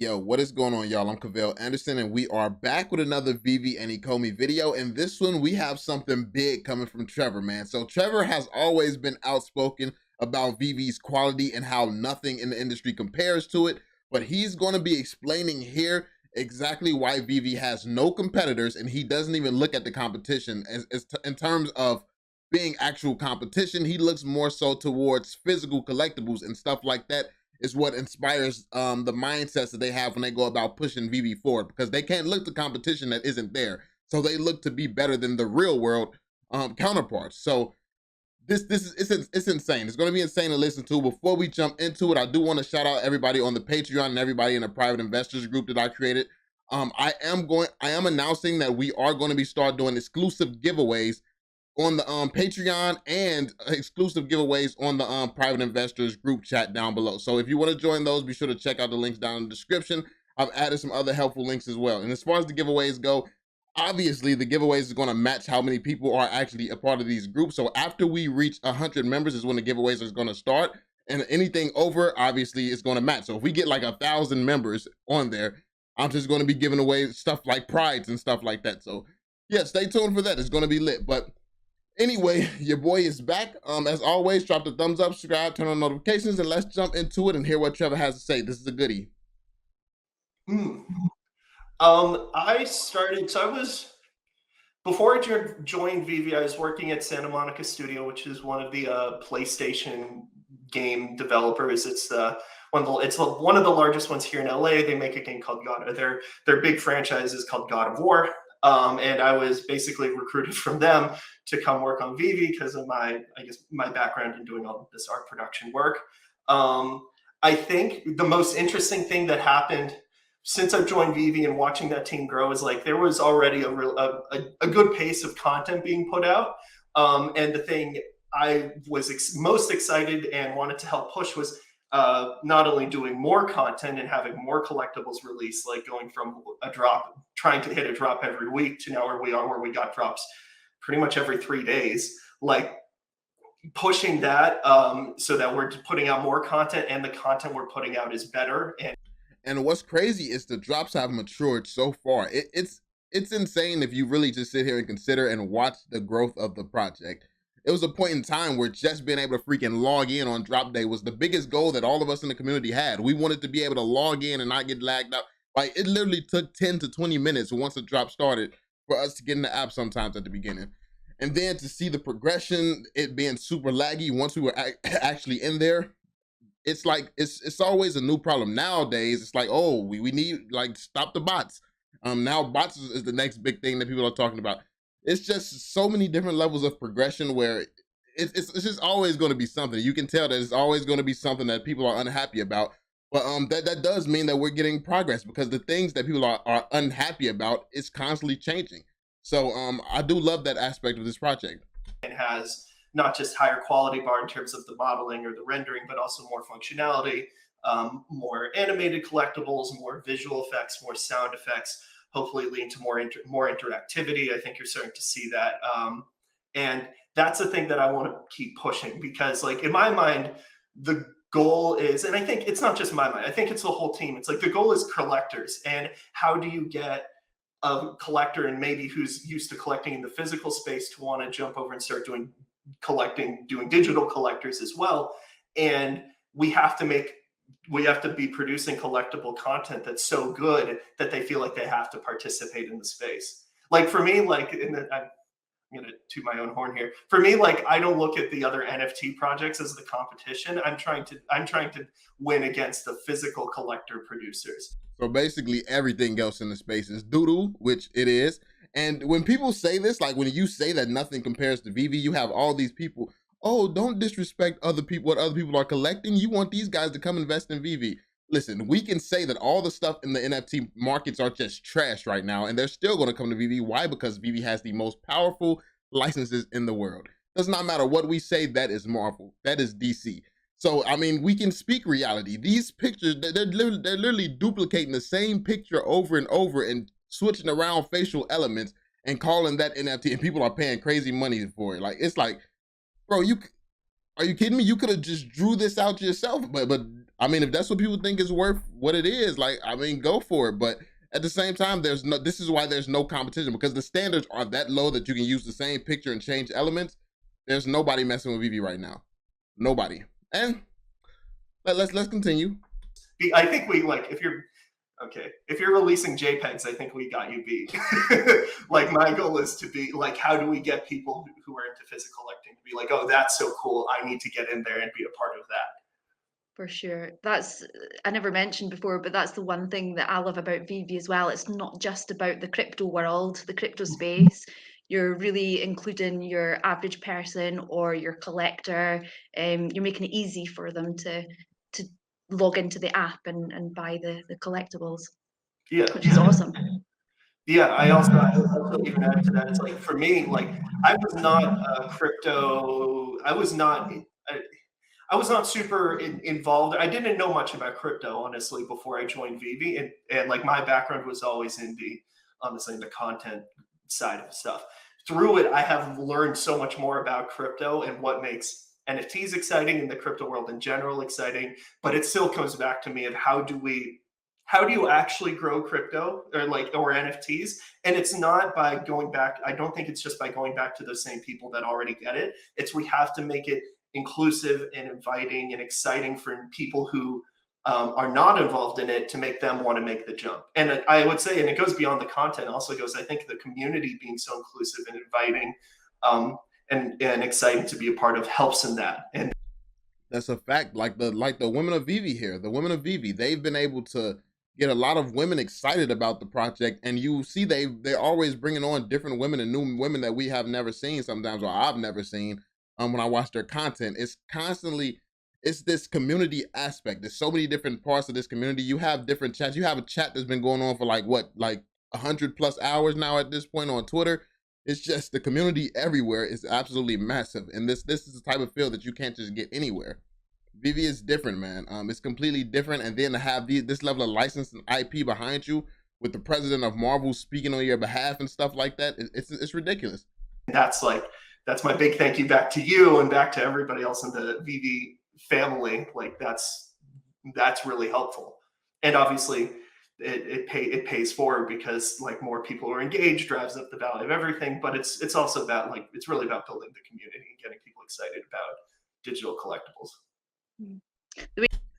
Yo, what is going on, y'all? I'm Cavell Anderson, and we are back with another VeVe and Ecomi video. And this one, we have something big coming from Trevor, man. So Trevor has always been outspoken about VeVe's quality and how nothing in the industry compares to it. But he's going to be explaining here exactly why VeVe has no competitors, and he doesn't even look at the competition in terms of being actual competition. He looks more so towards physical collectibles and stuff like that is what inspires the mindsets that they have when they go about pushing VeVe forward, because they can't look to competition that isn't there. So they look to be better than the real world counterparts. So this is it's insane. It's going to be insane to listen to. Before we jump into it, I do want to shout out everybody on the Patreon and everybody in the private investors group that I created. I am announcing that we are going to be start doing exclusive giveaways on the Patreon and exclusive giveaways on the private investors group chat down below. So if you want to join those, be sure to check out the links down in the description. I've added some other helpful links as well. And as far as the giveaways go, obviously the giveaways is going to match how many people are actually a part of these groups. So after we reach 100 members is when the giveaways is going to start. And anything over, obviously, is going to match. So if we get like 1,000 members on there, I'm just going to be giving away stuff like prides and stuff like that. So yeah, stay tuned for that. It's going to be lit. But anyway, your boy is back. As always, drop the thumbs up, subscribe, turn on notifications, and let's jump into it and hear what Trevor has to say. This is a goodie. I started, before I joined VeVe, I was working at Santa Monica Studio, which is one of the PlayStation game developers. It's one of the largest ones here in LA. They make a game called their big franchise is called God of War. And I was basically recruited from them to come work on VeVe because of my background in doing all this art production work. I think the most interesting thing that happened since I've joined VeVe and watching that team grow is like there was already a good pace of content being put out. And the thing I was most excited and wanted to help push was not only doing more content and having more collectibles released, like going from a drop, trying to hit a drop every week to now where we got drops pretty much every 3 days, like pushing that so that we're putting out more content and the content we're putting out is better. And what's crazy is the drops have matured so far. It's insane if you really just sit here and consider and watch the growth of the project. It was a point in time where just being able to freaking log in on drop day was the biggest goal that all of us in the community had. We wanted to be able to log in and not get lagged out. Like, it literally took 10 to 20 minutes once the drop started for us to get in the app sometimes at the beginning. And then to see the progression, it being super laggy once we were actually in there, it's like, it's always a new problem. Nowadays, it's like, oh, we need, like, stop the bots. Now bots is the next big thing that people are talking about. It's just so many different levels of progression where it's just always going to be something. You can tell that it's always going to be something that people are unhappy about. But that does mean that we're getting progress, because the things that people are unhappy about is constantly changing. So I do love that aspect of this project. It has not just higher quality bar in terms of the modeling or the rendering, but also more functionality, more animated collectibles, more visual effects, more sound effects, hopefully lead to more interactivity. I think you're starting to see that. And that's the thing that I want to keep pushing, because like in my mind, the goal is, and I think it's not just my mind, I think it's the whole team. It's like the goal is collectors. And how do you get a collector and maybe who's used to collecting in the physical space to want to jump over and start doing digital collectors as well? And we have to be producing collectible content that's so good that they feel like they have to participate in the space. Like for me, like I'm going to toot my own horn here. For me, like I don't look at the other NFT projects as the competition. I'm trying to win against the physical collector producers. So basically everything else in the space is doodoo, which it is. And when people say this, like when you say that nothing compares to VeVe, you have all these people, oh, don't disrespect other people, what other people are collecting. You want these guys to come invest in VeVe. Listen, we can say that all the stuff in the NFT markets are just trash right now, and they're still going to come to VeVe. Why? Because VeVe has the most powerful licenses in the world. Does not matter what we say, that is Marvel, that is DC. So, I mean, we can speak reality. These pictures, they're literally duplicating the same picture over and over and switching around facial elements and calling that NFT, and people are paying crazy money for it. Like, it's like, bro, are you kidding me? You could have just drew this out yourself, but I mean, if that's what people think is worth what it is, like, I mean, go for it. But at the same time, this is why there's no competition, because the standards are that low that you can use the same picture and change elements. There's nobody messing with VeVe right now. Nobody. And let's continue. I think we like if you're releasing JPEGs, I think we got you beat. Like my goal is to be like, how do we get people who are into physical collecting to be like, oh, that's so cool, I need to get in there and be a part of that. For sure. That's, I never mentioned before, but that's the one thing that I love about VeVe as well. It's not just about the crypto world, the crypto space. You're really including your average person or your collector. You're making it easy for them to log into the app and buy the collectibles. Yeah, which is awesome. Yeah, I also even add to that. It's like for me, like I was not crypto. I was not super involved. I didn't know much about crypto, honestly, before I joined VeVe, and like my background was always in the content side of stuff. Through it, I have learned so much more about crypto and what makes NFTs exciting and the crypto world in general exciting. But it still comes back to me of how do you actually grow crypto or NFTs? And it's not by going back. I don't think it's just by going back to those same people that already get it. It's we have to make it inclusive and inviting and exciting for people who are not involved in it to make them want to make the jump. And I would say, and it goes beyond the content, also goes, I think the community being so inclusive and inviting and exciting to be a part of helps in that. And that's a fact. Like the women of VeVe here, the women of VeVe, they've been able to get a lot of women excited about the project, and you see they're always bringing on different women and new women that we have never seen sometimes, or I've never seen. When I watch their content, it's this community aspect. There's so many different parts of this community. You have different chats. You have a chat that's been going on for like 100+ hours now at this point on Twitter. It's just the community everywhere is absolutely massive, and this is the type of feel that you can't just get anywhere. VeVe is different, man. It's completely different, and then to have this level of license and IP behind you, with the president of Marvel speaking on your behalf and stuff like that, it's ridiculous. That's my big thank you back to you and back to everybody else in the VeVe family. Like that's really helpful, and obviously it pays forward because like more people are engaged drives up the value of everything. But it's also about it's really about building the community and getting people excited about digital collectibles.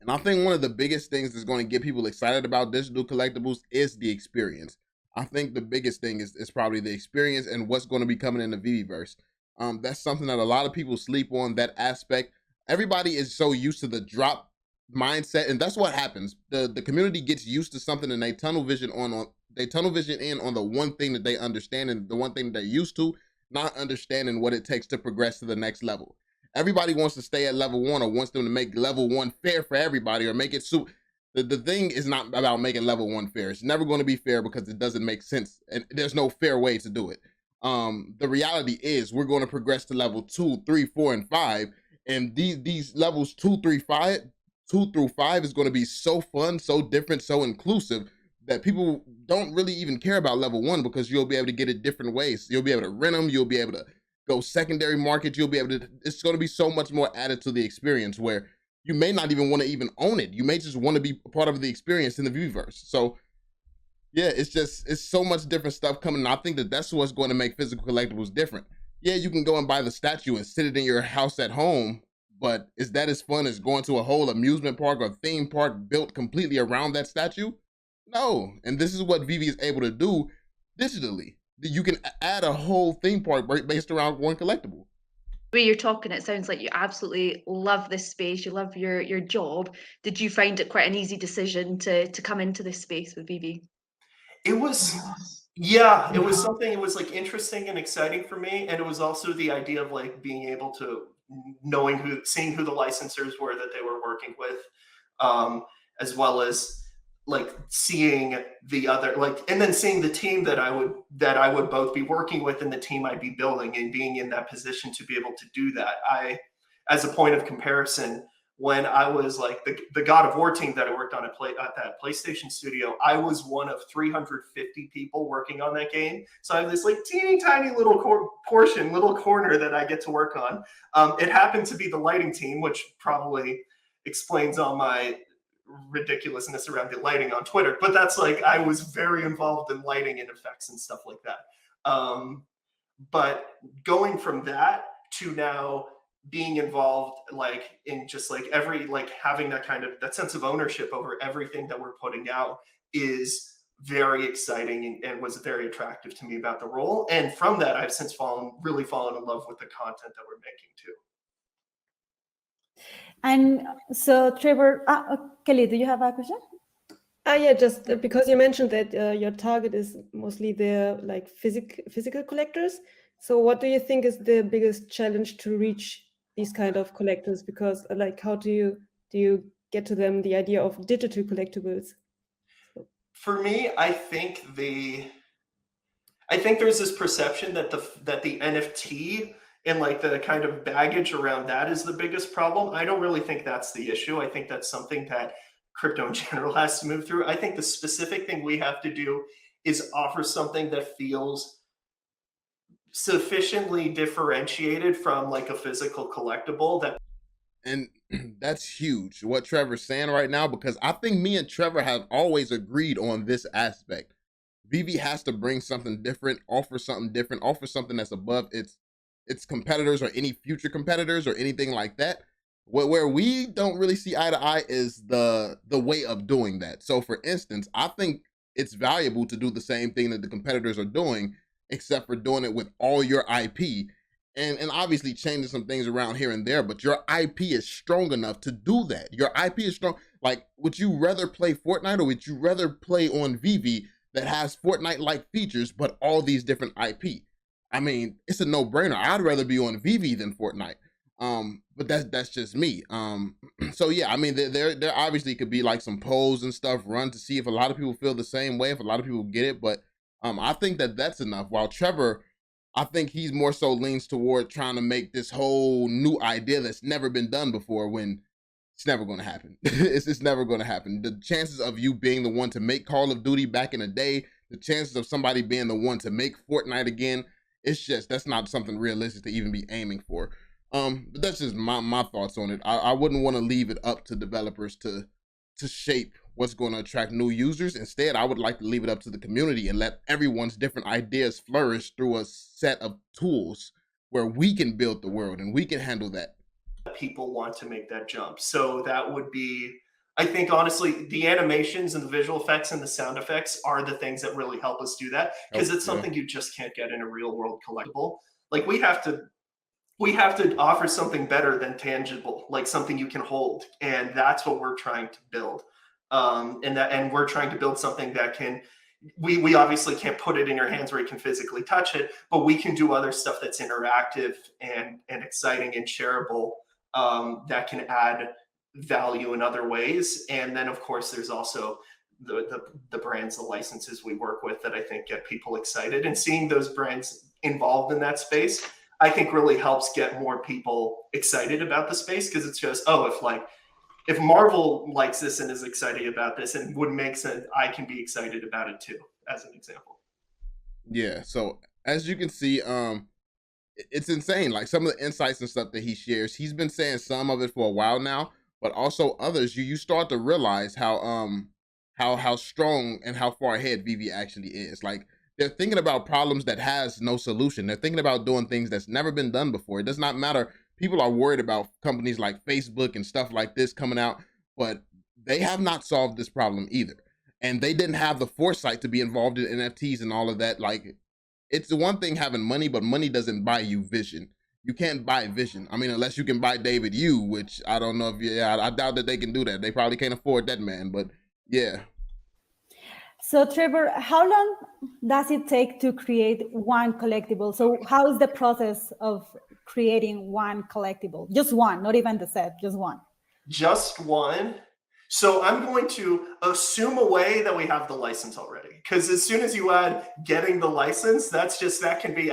And I think one of the biggest things that's going to get people excited about digital collectibles is the experience. I think the biggest thing is probably the experience and what's going to be coming in the VeVeverse. That's something that a lot of people sleep on, that aspect. Everybody is so used to the drop mindset, and that's what happens. The community gets used to something and they tunnel vision in on the one thing that they understand and the one thing that they're used to, not understanding what it takes to progress to the next level. Everybody wants to stay at level 1 or wants them to make level 1 fair for everybody or make it the thing is not about making level 1 fair. It's never going to be fair because it doesn't make sense and there's no fair way to do it. The reality is we're going to progress to level 2, 3, 4, and 5, and these levels 2 through 5 is going to be so fun, so different, so inclusive that people don't really even care about level 1 because you'll be able to get it different ways. You'll be able to rent them, you'll be able to go secondary market, you'll be able to, it's going to be so much more added to the experience where you may not even want to even own it. You may just want to be a part of the experience in the VeVeverse. So yeah, it's so much different stuff coming. And I think that's what's going to make physical collectibles different. Yeah, you can go and buy the statue and sit it in your house at home, but is that as fun as going to a whole amusement park or theme park built completely around that statue? No. And this is what VeVe is able to do digitally. You can add a whole theme park based around one collectible. The way you're talking, it sounds like you absolutely love this space. You love your job. Did you find it quite an easy decision to come into this space with VeVe? It was, yeah, it was something. It was like interesting and exciting for me, and it was also the idea of like being able to seeing who the licensors were that they were working with, as well as like seeing the other and then seeing the team that I would both be working with and the team I'd be building, and being in that position to be able to do that. As a point of comparison, when I was like the God of War team that I worked on at that PlayStation studio, I was one of 350 people working on that game. So I have this like teeny tiny little corner that I get to work on. It happened to be the lighting team, which probably explains all my ridiculousness around the lighting on Twitter, but that's like, I was very involved in lighting and effects and stuff like that. But going from that to now being involved like in just like every, like having that kind of that sense of ownership over everything that we're putting out is very exciting and was very attractive to me about the role. And from that, I've since really fallen in love with the content that we're making too. And so Trevor, Kelly, do you have a question? Yeah, just because you mentioned that your target is mostly the like physical collectors. So what do you think is the biggest challenge to reach these kind of collectors? Because like, how do you get to them the idea of digital collectibles? For me, I think there's this perception that the NFT and like the kind of baggage around that is the biggest problem. I don't really think that's the issue. I think that's something that crypto in general has to move through. I think the specific thing we have to do is offer something that feels sufficiently differentiated from like a physical collectible that. And that's huge, what Trevor's saying right now, because I think me and Trevor have always agreed on this aspect. VeVe has to bring something different, offer something that's above its competitors or any future competitors or anything like that. Where we don't really see eye to eye is the way of doing that. So for instance, I think it's valuable to do the same thing that the competitors are doing, except for doing it with all your IP and obviously changing some things around here and there, but your IP is strong enough to do that. Your IP is strong. Like, would you rather play Fortnite or would you rather play on VeVe that has Fortnite-like features, but all these different IP? I mean, it's a no-brainer. I'd rather be on VeVe than Fortnite. But that's just me. So yeah, I mean, there obviously could be like some polls and stuff run to see if a lot of people feel the same way, if a lot of people get it. But I think that's enough. While Trevor, I think he's more so leans toward trying to make this whole new idea that's never been done before, when it's never going to happen. It's never going to happen. The chances of you being the one to make Call of Duty back in the day, the chances of somebody being the one to make Fortnite again, that's not something realistic to even be aiming for. But that's just my thoughts on it. I wouldn't want to leave it up to developers to shape what's going to attract new users. Instead, I would like to leave it up to the community and let everyone's different ideas flourish through a set of tools where we can build the world and we can handle that. People want to make that jump. So that would be, I think, honestly, the animations and the visual effects and the sound effects are the things that really help us do that, because it's something you just can't get in a real world collectible. Like we have to offer something better than tangible, like something you can hold. And that's what we're trying to build. And we're trying to build something that can, we obviously can't put it in your hands where you can physically touch it, but we can do other stuff that's interactive and exciting and shareable, that can add value in other ways. And then of course there's also the brands, the licenses we work with that I think get people excited, and seeing those brands involved in that space, I think really helps get more people excited about the space, because it's just, if Marvel likes this and is excited about this and would make sense, I can be excited about it too, as an example. Yeah, so as you can see, it's insane. Like some of the insights and stuff that he shares, he's been saying some of it for a while now, but also others, you start to realize how strong and how far ahead VeVe actually is. Like, they're thinking about problems that has no solution. They're thinking about doing things that's never been done before. It does not matter. People are worried about companies like Facebook and stuff like this coming out, but they have not solved this problem either. And they didn't have the foresight to be involved in NFTs and all of that. Like, it's the one thing having money, but money doesn't buy you vision. You can't buy vision. I mean, unless you can buy David Yu, which I don't know if I doubt that they can do that. They probably can't afford that man, but yeah. So Trevor, how long does it take to create one collectible? So how is the process of creating one collectible? Just one, not even the set, just one. Just one. So I'm going to assume away that we have the license already, because as soon as you add getting the license, that can be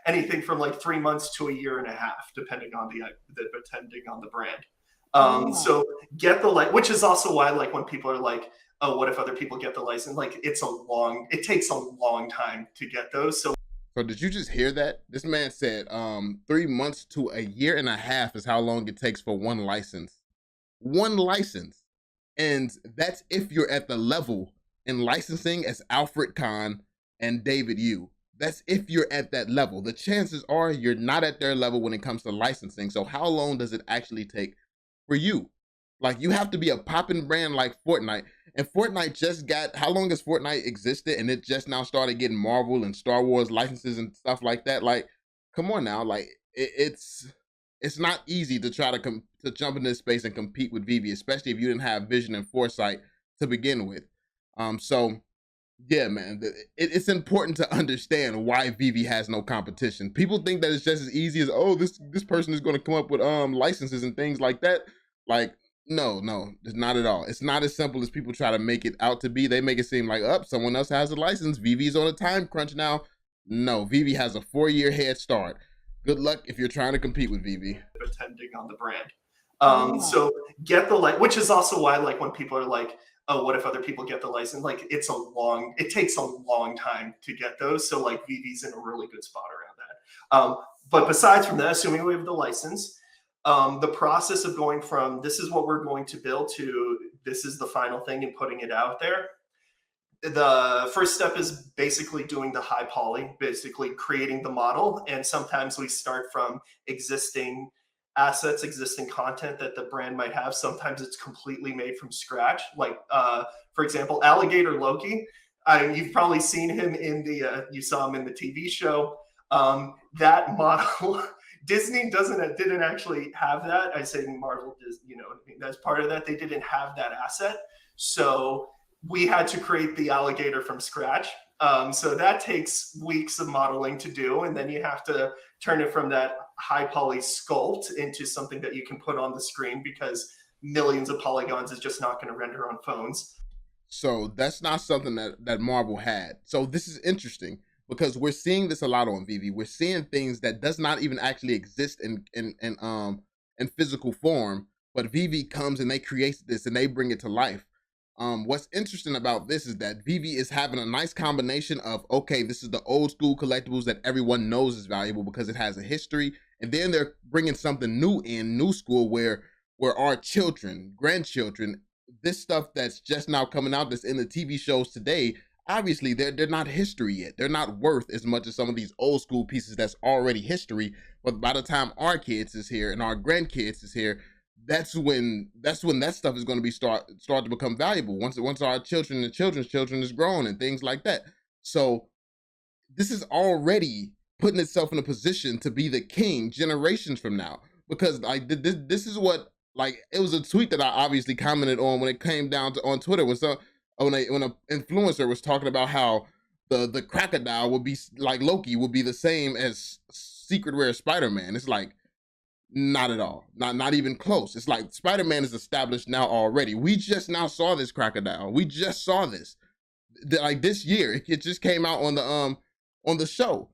anything from like 3 months to a year and a half, depending on the brand. So get the which is also why, like, when people are like, oh, what if other people get the license? Like, it takes a long time to get those. So did you just hear that? This man said 3 months to a year and a half is how long it takes for one license. One license. And that's if you're at the level in licensing as Alfred Kahn and David Yu. That's if you're at that level. The chances are you're not at their level when it comes to licensing. So how long does it actually take for you? Like, you have to be a popping brand like Fortnite. And Fortnite just got, how long has Fortnite existed? And it just now started getting Marvel and Star Wars licenses and stuff like that. Like, come on now. Like, it's not easy to try to jump in this space and compete with VeVe, especially if you didn't have vision and foresight to begin with. So yeah, man, it's important to understand why VeVe has no competition. People think that it's just as easy as, oh, this person is going to come up with licenses and things like that. Like, no, it's not at all. It's not as simple as people try to make it out to be. They make it seem like, someone else has a license. VeVe's on a time crunch now. No, VeVe has a 4-year head start. Good luck if you're trying to compete with VeVe. Attending on the brand. So get the which is also why, like, when people are like, oh, what if other people get the license? Like, it takes a long time to get those. So like VeVe's in a really good spot around that. But besides from that, assuming we have the license, the process of going from this is what we're going to build to this is the final thing and putting it out there. The first step is basically doing the high poly, basically creating the model. And sometimes we start from existing assets, existing content that the brand might have. Sometimes it's completely made from scratch. Like, for example, Alligator Loki. You've probably seen him in you saw him in the TV show. That model, Disney didn't actually have that. I say Marvel, that's part of that. They didn't have that asset. So we had to create the alligator from scratch. So that takes weeks of modeling to do. And then you have to turn it from that high poly sculpt into something that you can put on the screen, because millions of polygons is just not going to render on phones. So that's not something that Marvel had. So this is interesting because we're seeing this a lot on VeVe. We're seeing things that does not even actually exist in physical form, but VeVe comes and they create this and they bring it to life. What's interesting about this is that VeVe is having a nice combination of, okay, this is the old school collectibles that everyone knows is valuable because it has a history, and then they're bringing something new school where our children, grandchildren, this stuff that's just now coming out that's in the TV shows today, obviously they're not history yet. They're not worth as much as some of these old school pieces that's already history. But by the time our kids is here and our grandkids is here, that's when that stuff is going to be start to become valuable once our children and children's children is grown and things like that. So this is already putting itself in a position to be the king generations from now, because like this is what, like, it was a tweet that I obviously commented on when it came down to on Twitter when an influencer was talking about how the crocodile would be like Loki would be the same as Secret Rare Spider-Man. It's like, not at all. Not even close. It's like Spider-Man is established now already. We just now saw this crocodile. We just saw this. Like this year. It just came out on the show.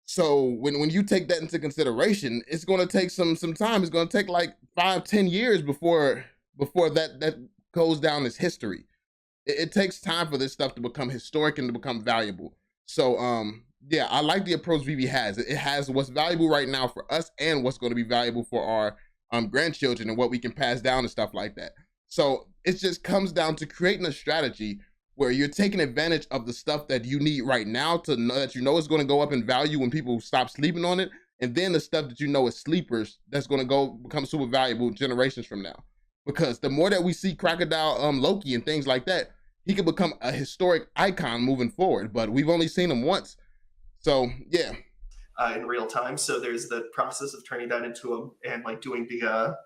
So when you take that into consideration, it's gonna take some time. It's gonna take like 5-10 years before that goes down as history. It takes time for this stuff to become historic and to become valuable. So yeah, I like the approach VeVe has. It has what's valuable right now for us and what's going to be valuable for our grandchildren and what we can pass down and stuff like that. So it just comes down to creating a strategy where you're taking advantage of the stuff that you need right now to know that is going to go up in value when people stop sleeping on it, and then the stuff that is sleepers that's going to become super valuable generations from now. Because the more that we see Crocodile Loki and things like that, he could become a historic icon moving forward. But we've only seen him once. So yeah, in real time. So there's the process of turning that into and like doing the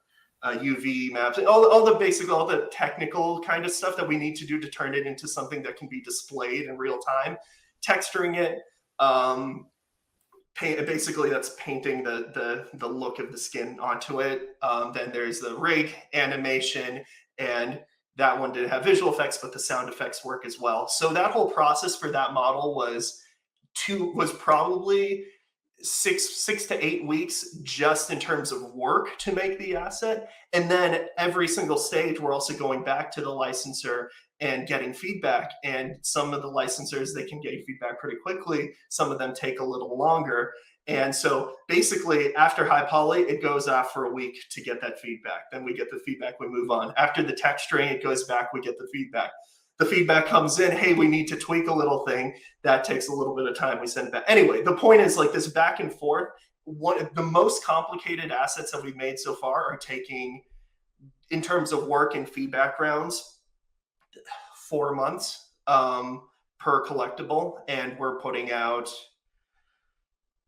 UV maps, all the technical kind of stuff that we need to do to turn it into something that can be displayed in real time. Texturing it, basically that's painting the look of the skin onto it. Then there's the rig animation, and that one didn't have visual effects, but the sound effects work as well. So that whole process for that model was probably 6 to 8 weeks just in terms of work to make the asset. And then every single stage, we're also going back to the licensor and getting feedback. And some of the licensors, they can get feedback pretty quickly. Some of them take a little longer. And so basically after high poly, it goes off for a week to get that feedback. Then we get the feedback, we move on. After the texturing, it goes back, we get the feedback. The feedback comes in, hey, we need to tweak a little thing. That takes a little bit of time, we send it back. Anyway, the point is like this back and forth. One of the most complicated assets that we've made so far are taking, in terms of work and feedback rounds, 4 months per collectible, and we're putting out,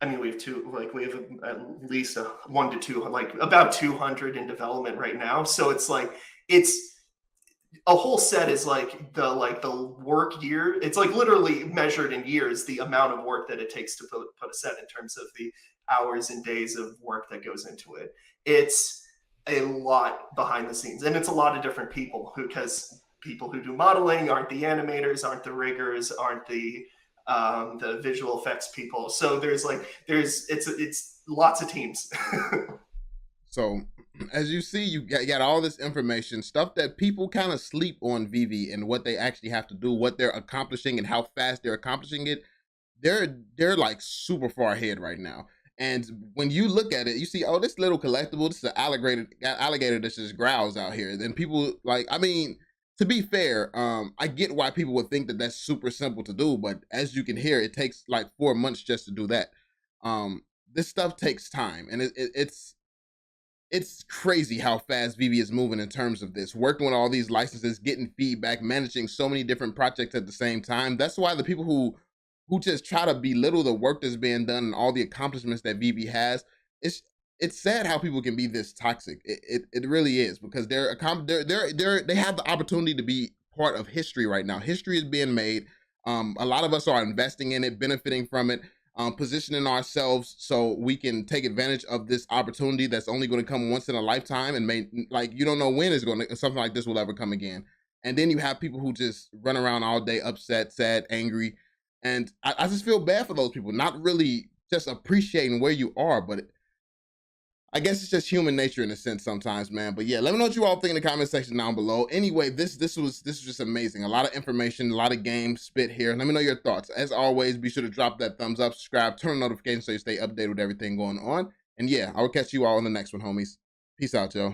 I mean, we have at least 1 to 2, like about 200 in development right now. So it's like, it's a whole set is like the work year. It's like literally measured in years, the amount of work that it takes to put a set in terms of the hours and days of work that goes into it. It's a lot behind the scenes, and it's a lot of different people because people who do modeling aren't the animators, aren't the riggers, aren't the visual effects people. So it's lots of teams. So as you see, you got all this information, stuff that people kind of sleep on VeVe and what they actually have to do, what they're accomplishing and how fast they're accomplishing it. They're like super far ahead right now. And when you look at it, you see, oh, this little collectible, this is an alligator that just growls out here. Then people like, I mean, to be fair, I get why people would think that that's super simple to do, but as you can hear, it takes like 4 months just to do that. This stuff takes time, and it's crazy how fast VeVe is moving in terms of this, working with all these licenses, getting feedback, managing so many different projects at the same time. That's why the people who just try to belittle the work that's being done and all the accomplishments that VeVe has, it's sad how people can be this toxic. It really is, because they have the opportunity to be part of history right now. History is being made. A lot of us are investing in it, benefiting from it, positioning ourselves so we can take advantage of this opportunity that's only going to come once in a lifetime, and you don't know when something like this will ever come again. And then you have people who just run around all day upset, sad, angry, and I just feel bad for those people, not really just appreciating where you are, but I guess it's just human nature in a sense sometimes, man. But yeah, let me know what you all think in the comment section down below. Anyway, this was just amazing. A lot of information, a lot of game spit here. Let me know your thoughts. As always, be sure to drop that thumbs up, subscribe, turn on notifications so you stay updated with everything going on. And yeah, I will catch you all in the next one, homies. Peace out, y'all.